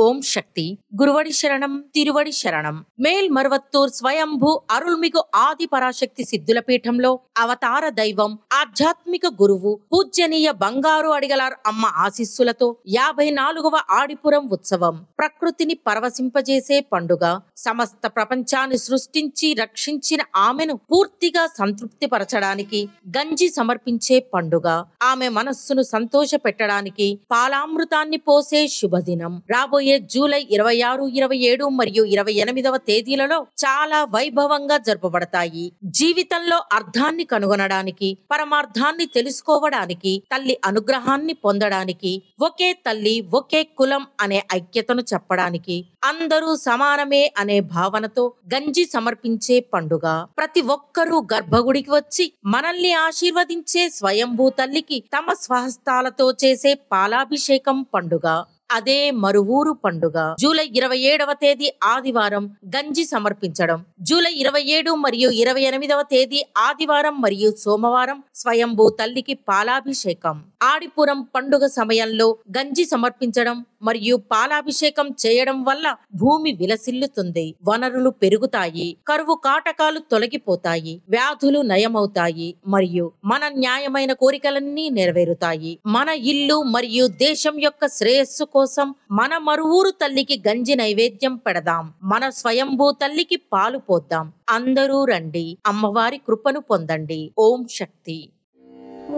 ஓம் சக்தி குருவடி சரணம் తిరువడి శరణం మేల్మరువత్తూర్ స్వయంభూ అరుల్మిగు ఆది పరాశక్తి సిద్ధుల పీఠంలో అవతార దైవం ఆధ్యాత్మిక గురువు పూజ్యనీయ బంగారు అడిగలార్ అమ్మ ఆశీస్సులతో 54వ ఆడిపురం ఉత్సవం ప్రకృతిని పరవశింపజేసే పండుగ. సమస్త ప్రపంచాన్ని సృష్టించి రక్షించిన ఆమెను పూర్తిగా సంతృప్తి పరచడానికి గంజి సమర్పించే పండుగ. ఆమె మనస్సును సంతోష పెట్టడానికి పాలామృతాన్ని పోసే శుభదినం. రాబోయే జూలై 26, 27 మరియు 28వ తేదీలలో చాలా వైభవంగా జరుపబడతాయి. జీవితంలో అర్థాన్ని కనుగొనడానికి, పరమార్థాన్ని తెలుసుకోవడానికి, తల్లి అనుగ్రహాన్ని పొందడానికి, ఒకే తల్లి ఒకే కులం అనే ఐక్యతను చెప్పడానికి, అందరూ సమానమే అనే భావనతో గంజి సమర్పించే పండుగ. ప్రతి ఒక్కరూ గర్భగుడికి వచ్చి మనల్ని ఆశీర్వదించే స్వయంభూ తల్లికి తమ స్వహస్తాలతో చేసే పాలాభిషేకం పండుగ. అదే మరువూరు పండుగ. జూలై 27వ తేదీ ఆదివారం గంజి సమర్పించడం. జూలై 27 మరియు 28వ తేదీ ఆదివారం మరియు సోమవారం స్వయంభూ తల్లికి పాలాభిషేకం. ఆడిపురం పండుగ సమయంలో గంజి సమర్పించడం మరియు పాలాభిషేకం చేయడం వల్ల భూమి విలసిల్లుతుంది, వనరులు పెరుగుతాయి, కరువు కాటకాలు తొలగిపోతాయి, వ్యాధులు నయమవుతాయి మరియు మన న్యాయమైన కోరికలన్నీ నెరవేరుతాయి. మన ఇల్లు మరియు దేశం యొక్క శ్రేయస్సు కోసం మన మరువూరు తల్లికి గంజి నైవేద్యం పెడదాం. మన స్వయంభూ తల్లికి పాలు పోద్దాం. అందరూ రండి, అమ్మవారి కృపను పొందండి. ఓం శక్తి.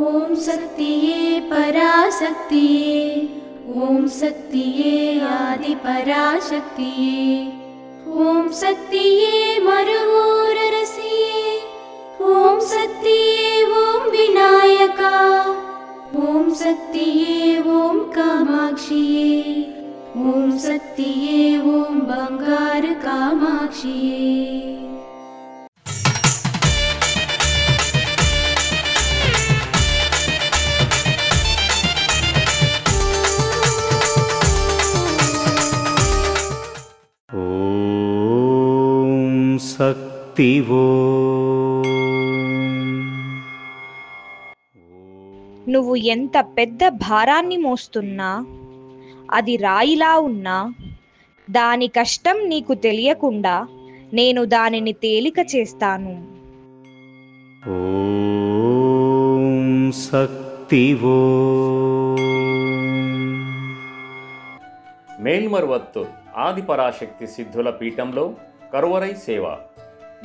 ఓం శక్తియే పరాశక్తియే, ఓం శక్తియే ఆది పరాశక్తియే, ఓం శక్తియే మరువూరరసియే, ఓం శక్తియే ఓం వినాయక, ఓం శక్తియే ఓం కామాక్షియే, ఓం శక్తియే ఓం బంగారు కామాక్షియే. శక్తివో నువ్వు ఎంత పెద్ద భారాన్ని మోస్తున్నా, అది రాయిలా ఉన్నా, దాని కష్టం నీకు తెలియకుండా నేను దానిని తేలిక చేస్తాను. ఓం శక్తివో. మేల్మరువత్తూర్ ఆది పరాశక్తి సిద్ధుల పీఠంలో కరువరై సేవ.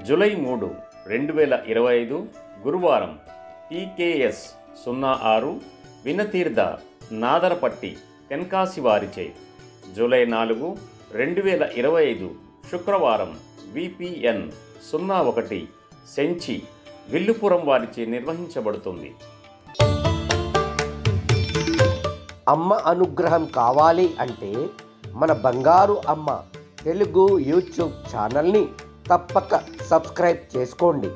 జూలై 3, 2025 గురువారం TKS 06 వినతీర్థ నాదరపట్టి తెన్కాసి వారిచే. జూలై 4, 2025 శుక్రవారం VPN 01 సెంచి విల్లుపురం వారిచే నిర్వహించబడుతుంది. అమ్మ అనుగ్రహం కావాలి అంటే మన బంగారు అమ్మ తెలుగు యూట్యూబ్ ఛానల్ని తప్పక సబ్స్క్రైబ్ చేసుకోండి.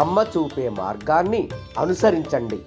అమ్మ చూపే మార్గాన్ని అనుసరించండి.